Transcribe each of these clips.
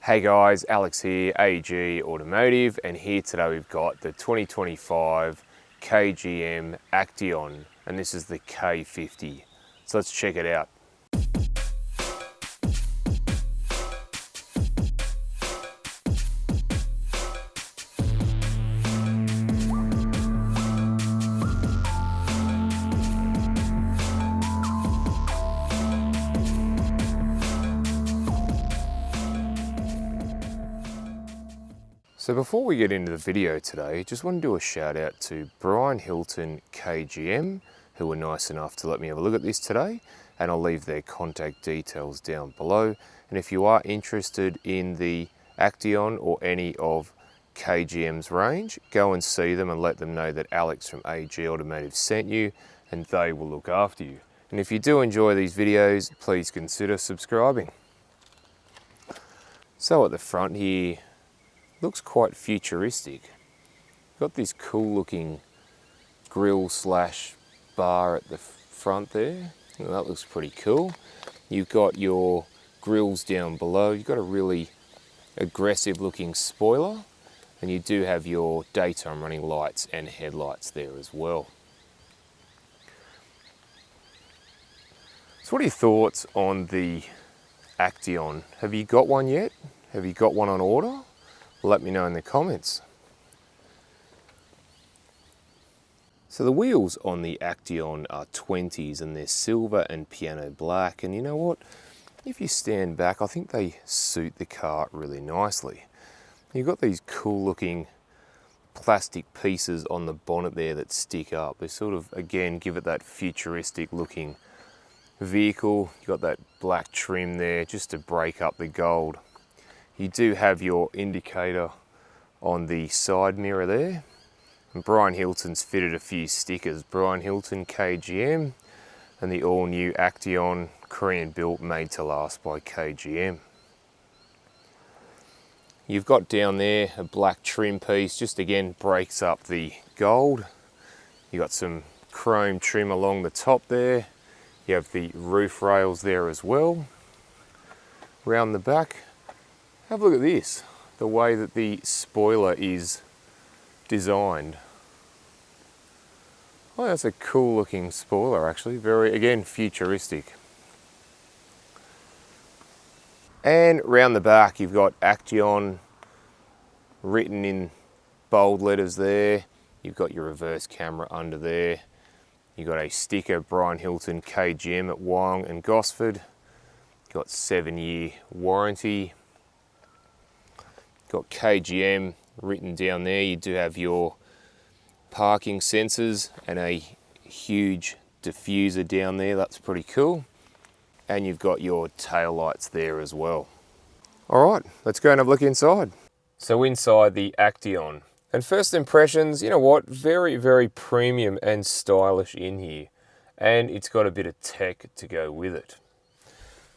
Hey guys, Alex here, AG Automotive, and here today we've got the 2025 KGM Actyon, and this is the K50. So let's check it out. So before we get into the video today, just want to do a shout out to Brian Hilton KGM, who were nice enough to let me have a look at this today, and I'll leave their contact details down below. And if you are interested in the Actyon or any of KGM's range, go and see them and let them know that Alex from AG Automotive sent you, and they will look after you. And if you do enjoy these videos, please consider subscribing. So at the front here, looks quite futuristic. Got this cool looking grill slash bar at the front there. Well, that looks pretty cool. You've got your grills down below. You've got a really aggressive looking spoiler, and you do have your daytime running lights and headlights there as well. So what are your thoughts on the Actyon? Have you got one yet? Have you got one on order? Let me know in the comments. So the wheels on the Actyon are 20s and they're silver and piano black, and you know what? If you stand back, I think they suit the car really nicely. You've got these cool looking plastic pieces on the bonnet there that stick up. They sort of, again, give it that futuristic looking vehicle. You've got that black trim there just to break up the gold. You do have your indicator on the side mirror there. And Brian Hilton's fitted a few stickers. Brian Hilton KGM and the all new Actyon, Korean built, made to last by KGM. You've got down there a black trim piece, just again breaks up the gold. You've got some chrome trim along the top there. You have the roof rails there as well. Round the back, have a look at this, the way that the spoiler is designed. Oh, that's a cool looking spoiler actually, very, again, futuristic. And round the back you've got Actyon written in bold letters there. You've got your reverse camera under there. You've got a sticker, Brian Hilton KGM at Wyong and Gosford. You've got 7-year warranty. Got KGM written down there. You do have your parking sensors and a huge diffuser down there. That's pretty cool. And you've got your tail lights there as well. All right, let's go and have a look inside. So inside the Actyon. And first impressions, you know what? Very, very premium and stylish in here. And it's got a bit of tech to go with it.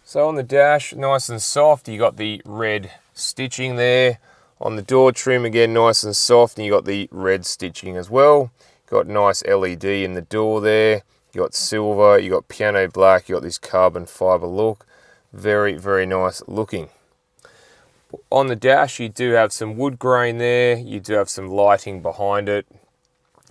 So on the dash, nice and soft. You got the red stitching there. On the door trim, again, nice and soft, and you got the red stitching as well. Got nice LED in the door there. You got silver, you got piano black, you got this carbon fiber look. Very, very nice looking. On the dash, you do have some wood grain there. You do have some lighting behind it.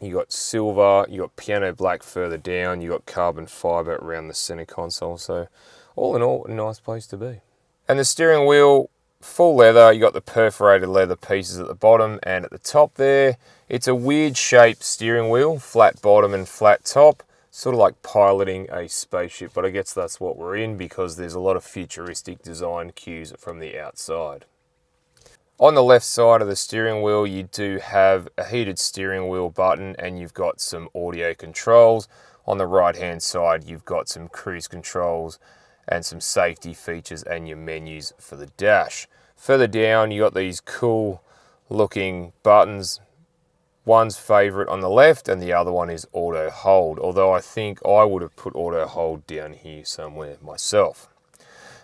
You got silver, you got piano black further down. You got carbon fiber around the center console. So all in all, a nice place to be. And the steering wheel, full leather. You got the perforated leather pieces at the bottom and at the top there. It's a weird shaped steering wheel, flat bottom and flat top, sort of like piloting a spaceship, but I guess that's what we're in because there's a lot of futuristic design cues from the outside. On the left side of the steering wheel, you do have a heated steering wheel button and you've got some audio controls. On the right hand side, you've got some cruise controls and some safety features and your menus for the dash. Further down, you got these cool looking buttons. One's favorite on the left and the other one is auto hold, although I think I would have put auto hold down here somewhere myself.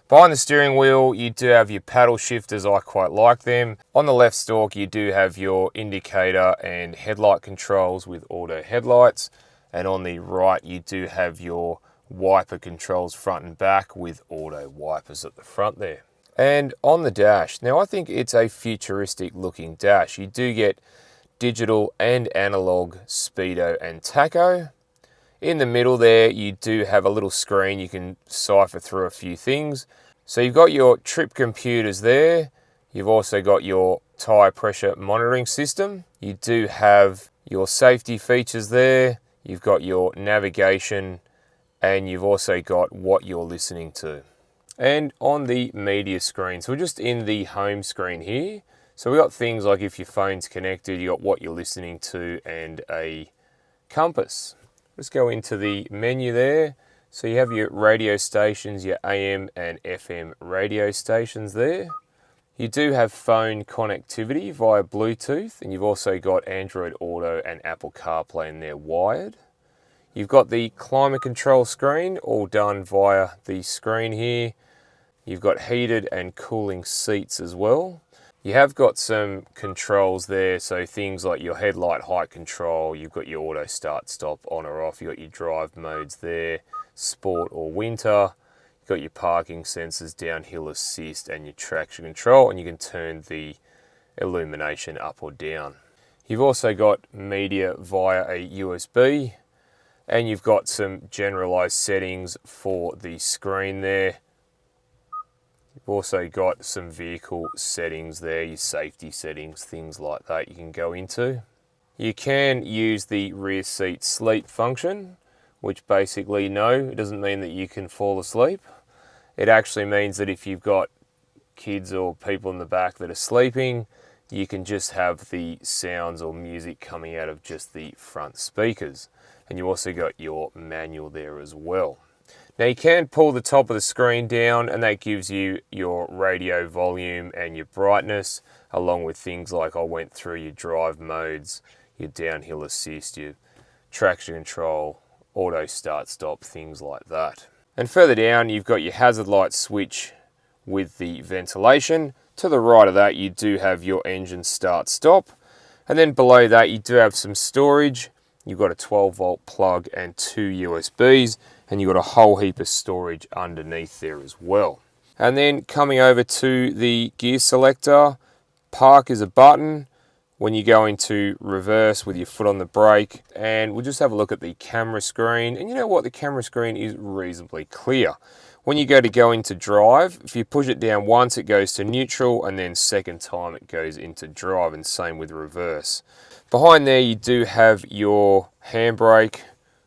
Behind the steering wheel, you do have your paddle shifters. I quite like them. On the left stalk, you do have your indicator and headlight controls with auto headlights. And on the right, you do have your wiper controls front and back with auto wipers at the front there. And on the dash, now I think it's a futuristic looking dash. You do get digital and analog speedo and tacho. In the middle there, you do have a little screen you can cipher through a few things. So you've got your trip computers there. You've also got your tyre pressure monitoring system. You do have your safety features there. You've got your navigation, and you've also got what you're listening to. And on the media screen, so we're just in the home screen here. So we've got things like if your phone's connected, you got what you're listening to and a compass. Let's go into the menu there. So you have your radio stations, your AM and FM radio stations there. You do have phone connectivity via Bluetooth, and you've also got Android Auto and Apple CarPlay in there wired. You've got the climate control screen all done via the screen here. You've got heated and cooling seats as well. You have got some controls there, so things like your headlight height control, you've got your auto start stop on or off, you've got your drive modes there, sport or winter. You've got your parking sensors, downhill assist, and your traction control, and you can turn the illumination up or down. You've also got media via a USB, and you've got some generalized settings for the screen there. You've also got some vehicle settings there, your safety settings, things like that you can go into. You can use the rear seat sleep function, which basically, no, it doesn't mean that you can fall asleep. It actually means that if you've got kids or people in the back that are sleeping, you can just have the sounds or music coming out of just the front speakers. And you also got your manual there as well. Now you can pull the top of the screen down, and that gives you your radio volume and your brightness, along with things like I went through your drive modes, your downhill assist, your traction control, auto start stop, things like that. And further down, you've got your hazard light switch with the ventilation. To the right of that, you do have your engine start stop. And then below that, you do have some storage. You've got a 12-volt plug and 2 USBs, and you've got a whole heap of storage underneath there as well. And then coming over to the gear selector, park is a button. When you go into reverse with your foot on the brake, and we'll just have a look at the camera screen. And you know what, the camera screen is reasonably clear. When you go into drive, if you push it down once, it goes to neutral, and then second time it goes into drive, and same with reverse. Behind there you do have your handbrake,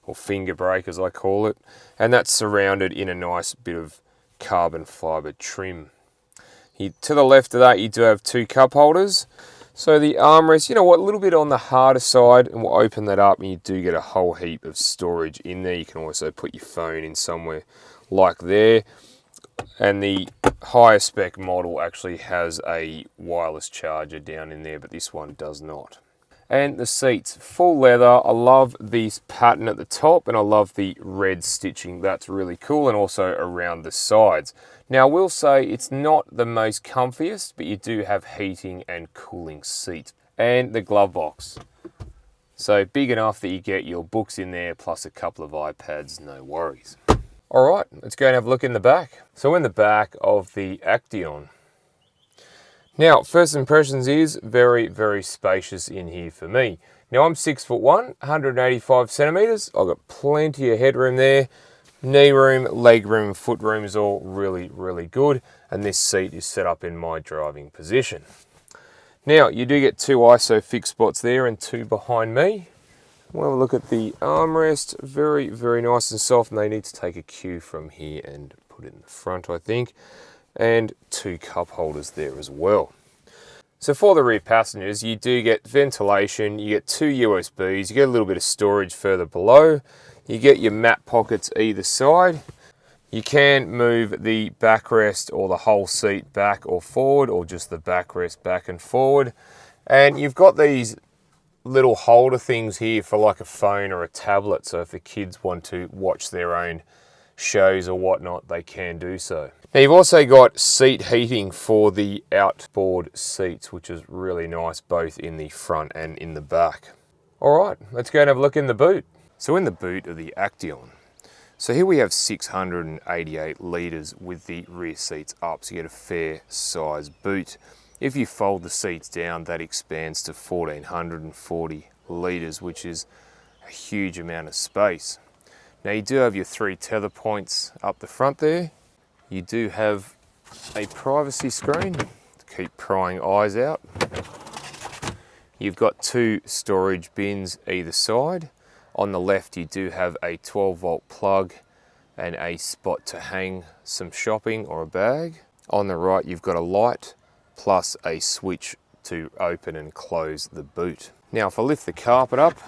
or finger brake as I call it, and that's surrounded in a nice bit of carbon fibre trim. To the left of that you do have 2 cup holders. So the armrest, you know what, a little bit on the harder side, and we'll open that up and you do get a whole heap of storage in there. You can also put your phone in somewhere like there. And the higher spec model actually has a wireless charger down in there, but this one does not. And the seats, full leather. I love this pattern at the top, and I love the red stitching. That's really cool, and also around the sides. Now, I will say it's not the most comfiest, but you do have heating and cooling seats. And the glove box. So big enough that you get your books in there, plus a couple of iPads, no worries. All right, let's go and have a look in the back. So in the back of the Actyon. Now, first impressions is very, very spacious in here for me. Now, I'm 6'1", 185 centimeters. I've got plenty of headroom there. Knee room, leg room, foot room is all really, really good. And this seat is set up in my driving position. Now, you do get 2 ISOFIX spots there and 2 behind me. We'll have a look at the armrest. Very, very nice and soft. And they need to take a cue from here and put it in the front, I think. And 2 cup holders there as well. So for the rear passengers, you do get ventilation, you get 2 USBs, you get a little bit of storage further below, you get your mat pockets either side. You can move the backrest or the whole seat back or forward, or just the backrest back and forward. And you've got these little holder things here for like a phone or a tablet, so if the kids want to watch their own shows or whatnot, they can do so. Now you've also got seat heating for the outboard seats, which is really nice, both in the front and in the back. All right, let's go and have a look in the boot. So in the boot of the Actyon, So here we have 688 litres with the rear seats up, so you get a fair size boot. If you fold the seats down, that expands to 1440 litres, which is a huge amount of space. Now you do have your 3 tether points up the front there. You do have a privacy screen to keep prying eyes out. You've got 2 storage bins either side. On the left you do have a 12-volt plug and a spot to hang some shopping or a bag. On the right you've got a light plus a switch to open and close the boot. Now if I lift the carpet up,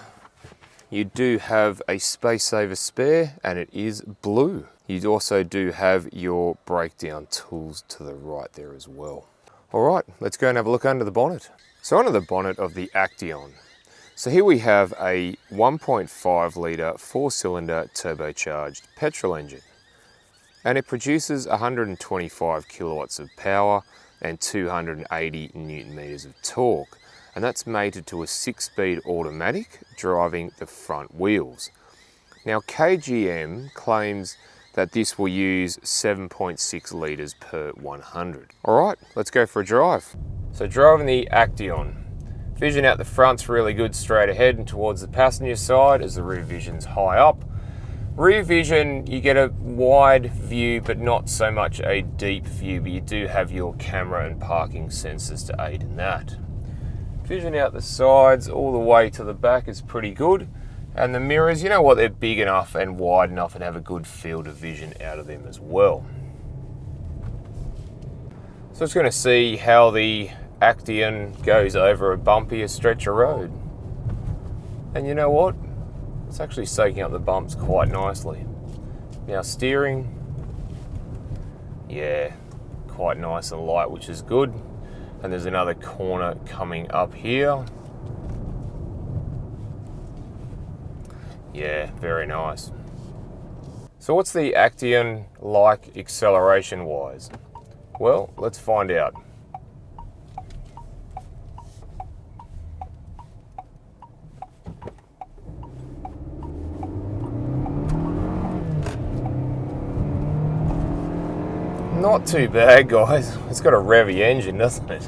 you do have a space saver spare and it is blue. You also do have your breakdown tools to the right there as well. All right, let's go and have a look under the bonnet. So under the bonnet of the Actyon. So here we have a 1.5 litre 4-cylinder turbocharged petrol engine. And it produces 125 kilowatts of power and 280 newton meters of torque. And that's mated to a 6-speed automatic driving the front wheels. Now KGM claims that this will use 7.6 litres per 100. All right, let's go for a drive. So driving the Actyon. Vision out the front's really good straight ahead and towards the passenger side as the rear vision's high up. Rear vision, you get a wide view but not so much a deep view, but you do have your camera and parking sensors to aid in that. Vision out the sides all the way to the back is pretty good. And the mirrors, you know what, they're big enough and wide enough and have a good field of vision out of them as well. So it's going to see how the Actyon goes over a bumpier stretch of road. And you know what? It's actually soaking up the bumps quite nicely. Now steering, yeah, quite nice and light, which is good. And there's another corner coming up here. Yeah, very nice. So what's the Actyon like acceleration wise? Well, let's find out. Not too bad, guys. It's got a revvy engine, doesn't it?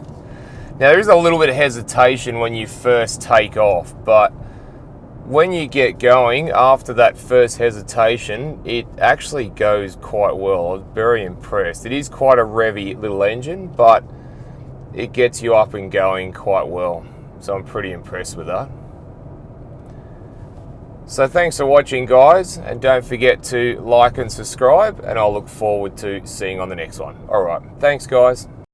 Now there is a little bit of hesitation when you first take off, but when you get going, after that first hesitation, it actually goes quite well. I was very impressed. It is quite a revvy little engine, but it gets you up and going quite well. So I'm pretty impressed with that. So thanks for watching, guys, and don't forget to like and subscribe, and I'll look forward to seeing you on the next one. All right, thanks, guys.